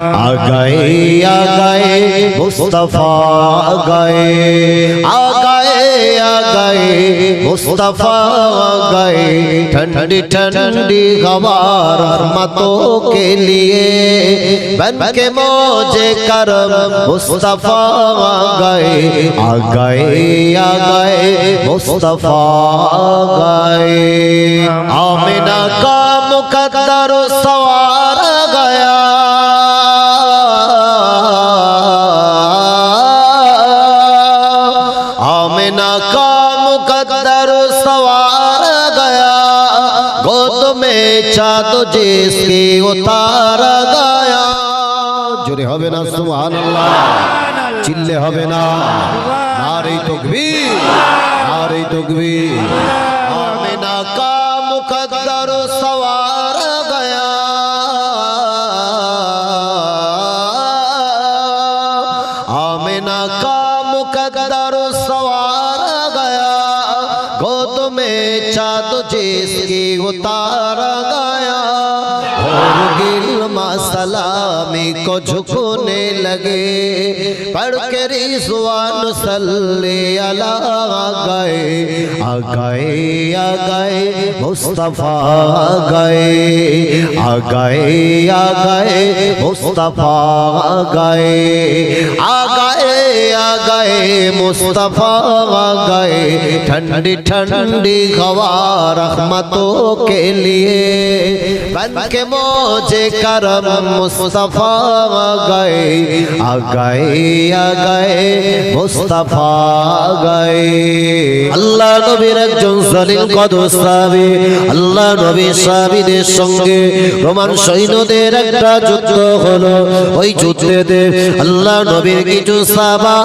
आ गए मुस्तफा आ गए मुस्तफा आ गए ठंडी ठंडी हवा रहमतों के लिए बन के मौजे करम मुस्तफा आ गए मुस्तफा आ गए आमिना का मुकद्दर सवार गया आमिना का मुकद्दर सवार गया गोद में चाँद जिसकी उतारा गया जुरे होबे ना सुभानाल्लाह चिल्ले होबे ना नारे तकबीर आमिना का मुकद्दर सवार गया आमिना का मुकद्दर सवार गया गोद में चाँद जिसकी उतारा गया और गिलमा सलामी को झुकने लगे पढ़ के रिज़वान सल्ले अला आ गए मुस्तफा आ गए मुस्तफा आ गए मुस्तफा आ गए ठंडी ठंडी हवा रहमतों के लिए बन के मौजे करम मुस्तफा आ गए मुस्तफा आ गए আল্লাহ নবীর একজন জলিল কদর সাহাবী আল্লাহ নবী সাহাবীদের সঙ্গে রোমান সৈন্যদের একটা যুদ্ধ হলো ওই যুদ্ধেতে আল্লাহ নবীর কিছু সাহাবা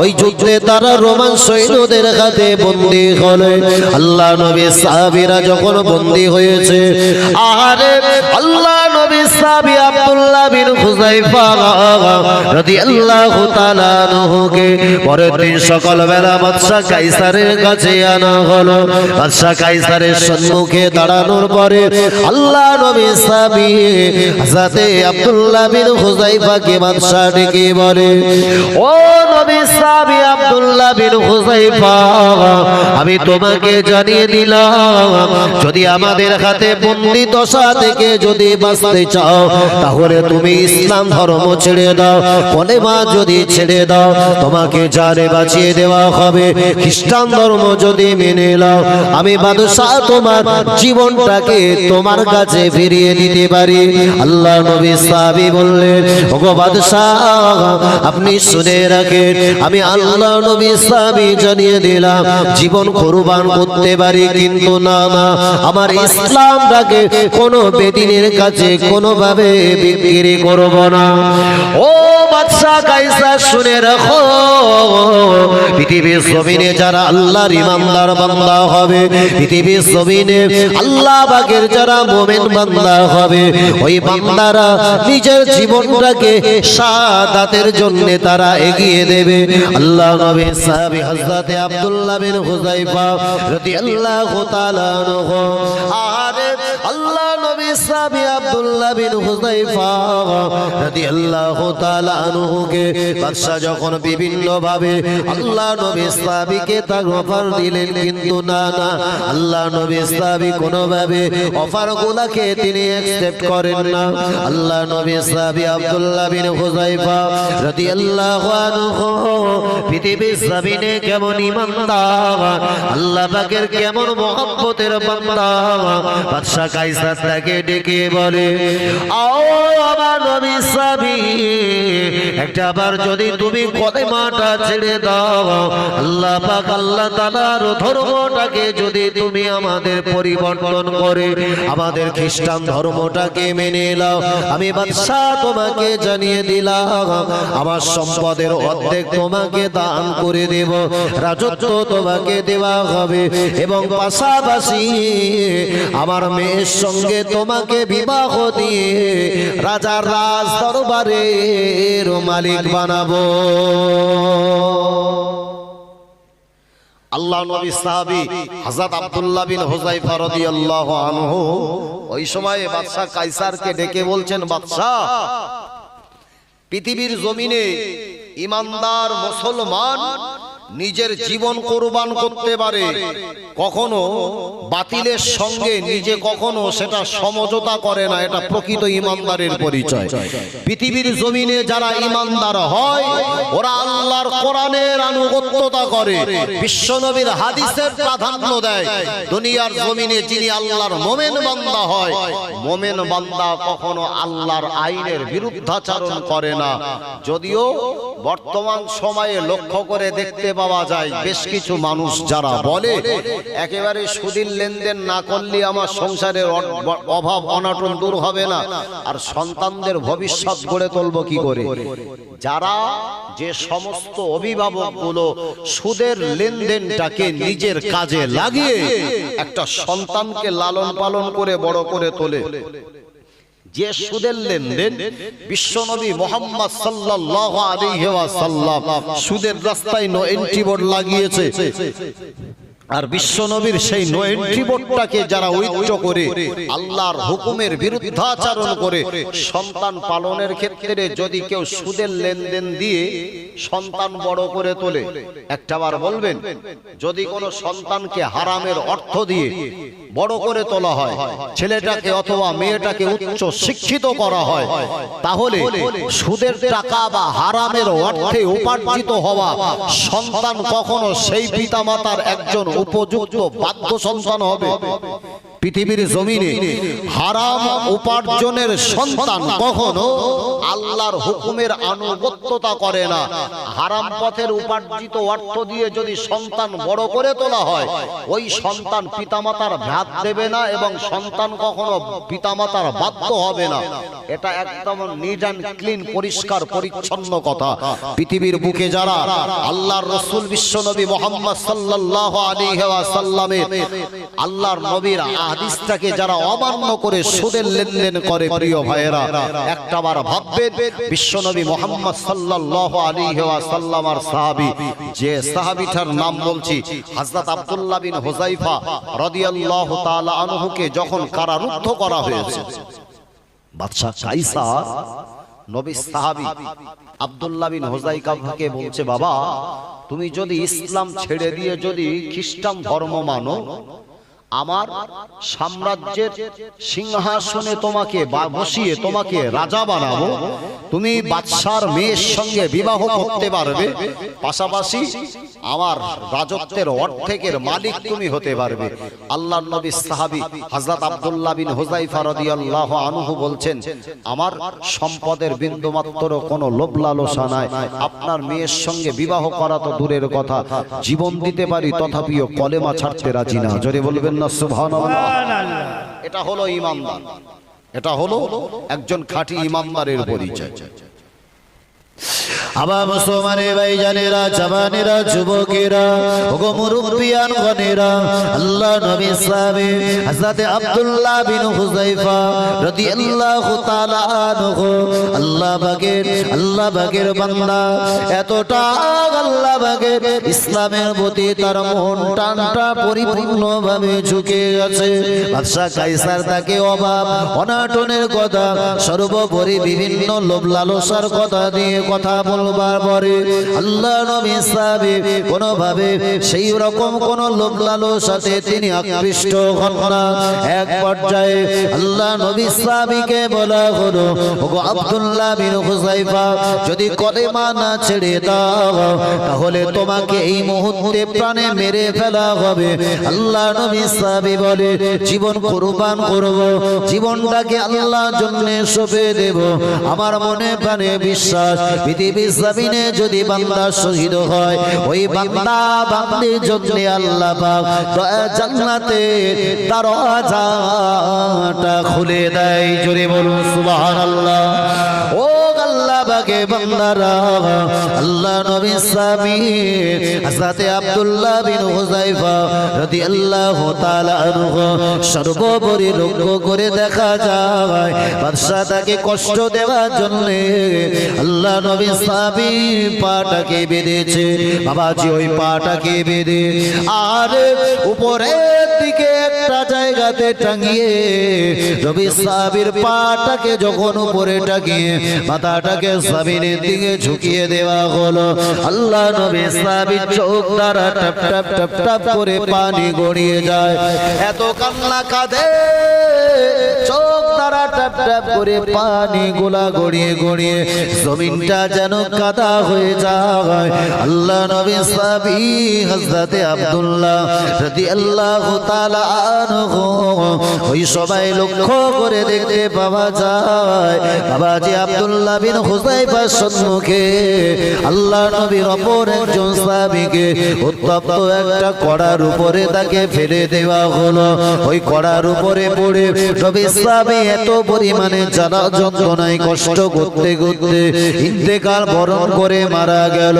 ওই যুদ্ধে তারা রোমান সৈন্যদের হাতে বন্দী হলো আল্লাহ নবীর সাহাবীরা যখন বন্দী হয়েছে আরে আল্লাহ নবীর সাহাবী আব্দুল্লাহ বিন হুযায়ফা রাদিয়াল্লাহু তাআলা আনহুকে পরের দিন সকালবেলা বাদশা কাইসারের কাছে আনা হলো বাদশা কাইসারের সম্মুখে দাঁড়ানোর পরে আল্লাহ নবী সাহাবী হযরতে আব্দুল্লাহ বিন হুযায়ফাকে বাদশা ডেকে বলে ও নবী সাহাবী আব্দুল্লাহ বিন হুযায়ফা আমি তোমাকে জানিয়ে দিলাম যদি আমাদের হাতে বন্দী দশা থেকে যদি বাঁচতে চাও তাহলে তুমি ইসলাম ধর্ম ছেড়ে দাও কলেমা যদি ছেড়ে দাও তোমাকে জানে বাঁচিয়ে দেওয়া হবে খ্রিস্টান ধর্ম যদি মেনে নাও আমি বাদশাহ তোমার জীবনটাকে তোমার কাছে ফিরিয়ে দিতে পারি আল্লাহ নবী সাহাবী বললেন ওগো বাদশাহ আপনি শুনে রাখেন আমি আল্লাহ নবী সাহাবী জানিয়ে দিলাম জীবন কুরবান করতে পারি কিন্তু না আমার ইসলামটাকে কোনো বেদিনের কাছে কোনোভাবে বিক্রি করব না ও বাদশা কাইসার শুনে রাখো পৃথিবীর জমিনে যারা আল্লাহর ইমানদার বান্দা হবে পৃথিবীর জমিনে আল্লাহ পাকের যারা মুমিন বান্দা হবে ওই বান্দারা নিজের জীবনটাকে শাহাদাতের জন্য তারা এগিয়ে দেবে আল্লাহ নবীর সাহাবী হযরতে আব্দুল্লাহ বিন হুযায়ফা রাদিয়াল্লাহু তাআলা আনহু আরে আল্লাহ নবীর সাহাবী আব্দুল্লাহ বিন হুযায়ফা রাদিয়াল্লাহু তাআলা আনহুকে বাদশা যখন বিভিন্ন ভাবে আল্লাহ নবীর সাহাবীকে তার অফার দিলেন কিন্তু না আল্লাহ নবীর সাহাবী কোনোভাবে অফারগুলোকে তিনি অ্যাকসেপ্ট করেন না আল্লাহ নবীর সাহাবী আব্দুল্লাহ বিন হুযায়ফা রাদিয়াল্লাহু আনহু পৃথিবীর জমিনে কেমন ইমানদার আল্লাহ পাকের কেমন মহব্বতের বান্দা বাদশা কাইসার তাকে ডেকে বলে আও আমার নবী সাহাবী একটা বার যদি তুমি কলেমাটা ছেড়ে দাও আল্লাহ পাক আল্লাহ তাআলার ধর্মটাকে যদি তুমি আমাদের পরিবর্তন করে আমাদের খ্রিস্টান ধর্মটাকে মেনে নাও আমি বাদশা তোমাকে জানিয়ে দিলাম আমার সম্পদের অর্ধেক তোমাকে দান করে দেব রাজত্ব তোমাকে দেওয়া হবে এবং পাশাপাশি আমার মেয়ের সঙ্গে তোমাকে বিবাহ দিয়ে রাজার রাজ দরবারের মালিক বানাবো আল্লাহ নবী সাহাবী হযরত আব্দুল্লাহ বিন হুযায়ফা রাদিয়াল্লাহু আনহু ওই সময়ে বাদশা কাইসারকে ডেকে বলছেন বাদশা পৃথিবীর জমিনে ইমানদার মুসলমান নিজের জীবন কোরবান করতে পারে, কখনো বাতিলের সঙ্গে নিজে কখনো সেটা সমঝোতা করে না। এটা প্রকৃত ইমানদারের পরিচয়। পৃথিবীর জমিনে যারা ইমানদার হয় ওরা আল্লাহর কোরআনের আনুগত্যতা করে, বিশ্বনবীর হাদিসের প্রাধান্য দেয়। দুনিয়ার জমিনে যিনি আল্লাহর মোমেন বান্দা হয়, মোমেন বান্দা কখনো আল্লাহর আইনের বিরুদ্ধাচরণ করে না। যদিও বর্তমান সময়ে লক্ষ্য করে দেখতে পাওয়া যায় বেশ কিছু মানুষ যারা বলে একেবারে সুদিন লেনদেন না করলে আমার সংসারের অভাব অনাটন দূর হবে না, আর সন্তানদের ভবিষ্যৎ গড়ে তুলবো কি করে। যারা যে সমস্ত অভিভাবকগুলো সুদের লেনদেনটাকে নিজের কাজে লাগিয়ে একটা সন্তানকে লালন পালন করে বড় করে তোলে, যে সুদের লেনদেন বিশ্বনবী মুহাম্মদ সাল্লাল্লাহু আলাইহি ওয়াসাল্লাম সুদের রাস্তায় নো এন্ট্রি বোর্ড লাগিয়েছে, আর বিশ্বনবীর সেই নো এন্ট্রি বোর্ডটাকে যারা ঐক্য করে আল্লাহর হুকুমের বিরুদ্ধাচরণ করে সন্তান পালনের ক্ষেত্রে যদি কেউ সুদের লেনদেন দিয়ে সন্তান বড় করে তোলে, একটাবার বলবেন যদি কোনো সন্তানকে হারামের অর্থ দিয়ে বড় করে তোলা হয়, ছেলেটাকে অথবা মেয়েটাকে উচ্চ শিক্ষিত করা হয়, তাহলে সুদের টাকা বা হারামের অর্থে উপার্জিত হওয়া সন্তান কখনো সেই পিতামাতার একজন উপযুক্ত বাধ্য সন্তান হবে? পৃথিবীর জমিনে হারাম উপার্জনের সন্তান কখনো আল্লাহর হুকুমের আনুগত্যতা করে না। হারাম পথের উপার্জিত অর্থ দিয়ে যদি সন্তান বড় করে তোলা হয়, ওই সন্তান পিতামাতার ভাত দেবে না এবং সন্তান কখনো পিতামাতার বাধ্য হবে না। এটা একদম নিট অ্যান্ড ক্লিন, পরিষ্কার পরিচ্ছন্ন কথা। পৃথিবীর বুকে যারা আল্লাহর রাসূল বিশ্বনবী মুহাম্মদ সাল্লাল্লাহু আলাইহি ওয়াসাল্লামের আল্লাহর নবীর হাদিসটাকে যারা অমান্য করে সুদের লেনদেন করে, প্রিয় ভাইয়েরা একটাবার ভাববেন বিশ্বনবী মুহাম্মদ সাল্লাল্লাহু আলাইহি ওয়াসাল্লামের সাহাবী, যে সাহাবীটার নাম বলছি হযরত আব্দুল্লাহ বিন হুযায়ফা রাদিয়াল্লাহু তাআলা আনহুকে যখন কারারুদ্ধ করা হয়েছে, বাদশা কায়সার নবী সাহাবী আব্দুল্লাহ বিন হুযায়ফাকে বলছে, বাবা তুমি যদি ইসলাম ছেড়ে দিয়ে যদি খ্রিস্টান ধর্ম মানো, আমার সাম্রাজ্যের সিংহাসনে তোমাকে বসিয়ে তোমাকে রাজা বানাবো, তুমি বাদশার মেয়ের সঙ্গে বিবাহ করতে পারবে, পাশাপাশি আমার রাজত্বের অর্ধেকের মালিক তুমি হতে পারবে। আল্লাহর নবী সাহাবী হযরত আব্দুল্লাহ বিন হুযায়ফা রাদিয়াল্লাহু আনহু বলছেন, আমার সম্পদের বিন্দুমাত্র কোনো লোভ লালসা নাই, আপনার মেয়ের সঙ্গে বিবাহ করা তো দূরের কথা, জীবন দিতে পারি তথাপিও কলেমা ছাড়তে রাজি না। জোরে বলবেন না সুবহানাল্লাহ। এটা হলো ঈমানদার, এটা হলো একজন খাঁটি ঈমানদারের পরিচয়। আবার মুসলমানের ভাইজানেরা, জওয়ানেরা, যুবকেরা, ওগো মুরব্বিয়ান গণেরা, আল্লাহ নবী সাহাবে হযরত আব্দুল্লাহ বিন হুযায়ফা রাদিয়াল্লাহু তাআলা আনহু আল্লাহ বাগের বান্দা, এতটা আল্লাহ বাগের ইসলামের প্রতি তার মন টানটা পরিপূর্ণভাবে ঝুঁকে গেছে। বাদশা কায়সার তাকে অভাব অনাটনের কথা, সর্বোপরি বিভিন্ন লোভ লালসার কথা দিয়ে কথা বলবার পরে আল্লাহ নবী সাহাবী কোনোভাবে সেই রকম কোন লোভ লালসাতে তিনি আকৃষ্ট হন না। এক পর্যায়ে আল্লাহ নবী সাহাবীকে বলা হলো, ওগো আব্দুল্লাহ বিন হুযায়ফা, যদি কলেমা না ছেড়ে দাও তাহলে তোমাকে এই মুহূর্তে প্রাণে মেরে ফেলা হবে। আল্লাহ নবী সাহাবী বলে, জীবন কুরবান করব, জীবনটাকে আল্লাহর জন্য সঁপে দেব। আমার মনে প্রাণে বিশ্বাস, পৃথিবীর জমিনে যদি বান্দা শহীদ হয়, ওই বান্দা বান্দির জন্য আল্লাহ পাক জান্নাতে দরজাটা খুলে দেয়। জোরে বলুন সুবহানাল্লাহ। ও আল্লাহ পাকের বান্দারা, আল্লাহ নবী সাহাবী হযরত আব্দুল্লাহ বিন হুযায়ফা রাদিয়াল্লাহু তাআলা আনহু সর্বোপরি লক্ষ্য করে দেখা যায় বাদশা তাকে কষ্ট দেওয়ার জন্য আল্লাহ নবী সাহাবী পাটাকে বেঁধেছে। বাবাজি ওই পাটাকে বেঁধে আর উপরের দিকে একটা জায়গাতে টাঙিয়ে নবী সাহাবীর পাটাকে যখন উপরে টাঙিয়ে মাথাটাকে জমিনের দিকে ঝুঁকিয়ে দেওয়া হলো। আল্লাহ নবী সাহাবীর চোখ দ্বারা টপ টপ টপ টপ করে পানি গড়িয়ে যায়। এত কান্না কাঁদে, চোখ দ্বারা টপ টপ করে পানি গোলা গড়িয়ে গড়িয়ে জমিনটা যেন কাদা হয়ে যায়। আল্লাহ নবী সাহাবী হযরতে আব্দুল্লাহ রাদিয়াল্লাহু তাআলা আনহু ওই সবাই লক্ষ্য করে দেখতে পাওয়া যায় বাবাজি আব্দুল্লাহ বিন হুযায়ফার সম্মুখে আল্লাহ নবীর অপর একজন সাহাবীকে উত্তপ্ত একটা কড়ার উপরে তাকে ফেলে দেওয়া হলো। ওই কড়ার উপরে পড়ে নবী সাহাবী এত পরিমাণে জ্বালা যন্ত্রণায় কষ্ট করতে করতে ইন্তেকাল বরণ করে মারা গেল।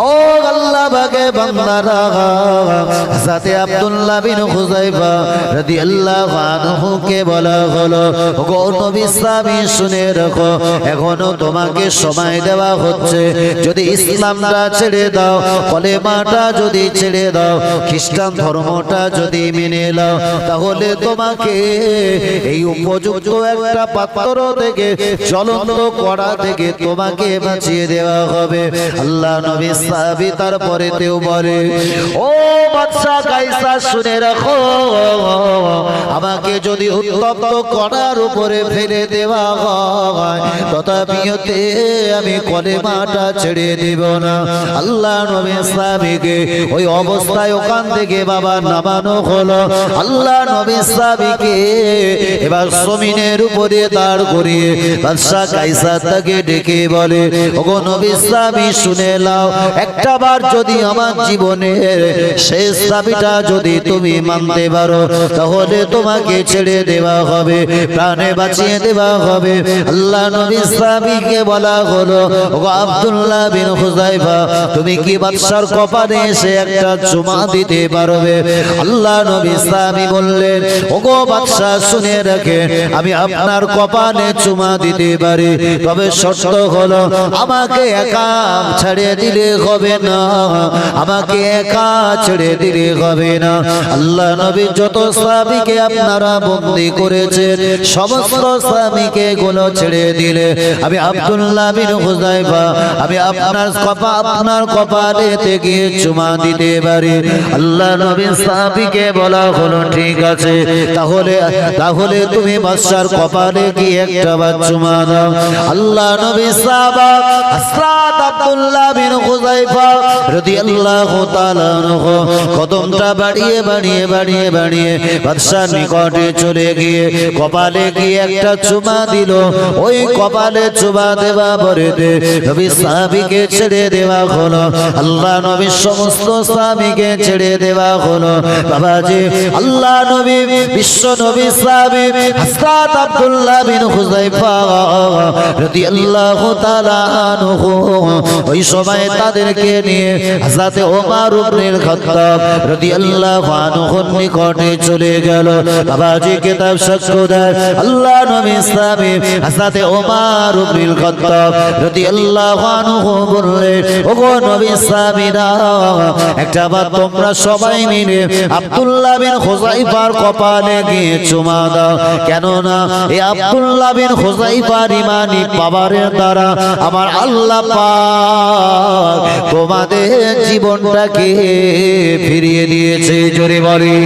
ও আল্লাহ পাকের বান্দারা, হযরত আব্দুল্লাহ বিন হুযায়ফা রাদিয়াল্লাহু আনহু কে বলা হলো, ওগো নবী সাহাবী শুনে রাখো, এখনো তোমাকে সময় দেওয়া হচ্ছে। যদি ইসলামটা ছেড়ে দাও, কলেমাটা যদি ছেড়ে দাও, খ্রিস্টান ধর্মটা যদি মেনে নাও, তাহলে তোমাকে এই উপযুক্ত একটা পাত্র থেকে, জ্বলন্ত কড়া থেকে তোমাকে বাঁচিয়ে দেওয়া হবে। আল্লাহ নবী সাহাবী তারপরেতেও বলে, ও বাদশা কায়সার শুনে রাখো, আমাকে যদি উত্তপ্ত কড়ার উপরে ফেলে দেওয়া হয়, তথাপিতে আমি কলেমাটা ছেড়ে দিব না। আল্লাহ নবী সাহাবীকে ওই অবস্থায় ওখান থেকে বাবা নামানো হলো। আল্লাহ নবী সাহাবীকে এবার জমিনের উপরে দাঁড় করিয়ে বাদশা কায়সার তাকে ডেকে বলে, ওগো নবী সাহাবী শুনে নাও, একটা বার যদি আমার জীবনের শেষ দাবিটা যদি তুমি মানতে পারো, তাহলে তোমাকে ছেড়ে দেওয়া হবে, প্রাণে বাঁচিয়ে দেওয়া হবে। আল্লাহ নবী সাহাবীকে বলা হলো, ওগো আব্দুল্লাহ বিন হুযায়ফা, তুমি কি বাদশার কপালে এসে একটা চুমা দিতে পারবে? আল্লাহ নবী সাহাবী বললেন, ওগো বাদশা শুনে রাখেন, আমি আপনার কপালে চুমা দিতে পারি, তবে শর্ত হলো আমাকে একা ছেড়ে দিলে হবে না, আমাকে একা ছেড়ে দিলে হবে না। আল্লাহ নবী যত সাহাবীকে আপনারা বন্দী করেছেন, সমস্ত সাহাবীকে গুলো ছেড়ে দিলে আমি আব্দুল্লাহ বিন হুযায়ফা আমি আপনার কপালেতে গিয়ে চুমা দিতে পারি। আল্লাহ নবী সাহাবীকে বলা হলো, ঠিক আছে, তাহলে তুমি বাদশার কপালে গিয়ে একটা বার চুমা দাও। আল্লাহ নবী সাহাবা হযরত আব্দুল্লাহ বিন হুযায়ফা রাদিয়াল্লাহু তাআলা আনহু কদমটা বাড়িয়ে বাড়িয়ে বাড়িয়ে বাড়িয়ে বাদশার নিকটে চলে গিয়ে কপালে গিয়ে একটা চুমা দিল। ওই কপালে চুমা দেওয়া পরে নবী সাহাবীকে ছেড়ে দেওয়া হলো। আল্লাহ নবীর সমস্ত সাহাবীকে ছেড়ে দেওয়া হলো। বাবাজি আল্লাহ নবী বিশ্ব নবী সাহাবী হযরত আব্দুল্লাহ বিন হুযায়ফা রাদিয়াল্লাহু তাআলা আনহু ওই সময় তাদেরকে নিয়ে হযরত ওমর ইবনে খাত্তাব রাদিয়াল্লাহু আনহুর নিকটে চলে গেল। বাবাজি কিতাব সাক্ষ্য দেয়, আল্লাহ নবী সাহাবী হযরত ওমর ইবনে খাত্তাব রাদিয়াল্লাহু আনহু বললেন, ওগো নবী সাহাবীরা, একটা বার তোমরা সবাই মিলে আব্দুল্লাহ বিন হুযায়ফার কপালে গিয়ে চুমা দাও, কেননা এই আব্দুল্লাহ বিন হুযায়ফার ঈমানি পাওয়ারের দ্বারা আমার আল্লাহ পাক তোমাদের জীবনটাকে ফিরিয়ে দিয়েছে। জোরে বলি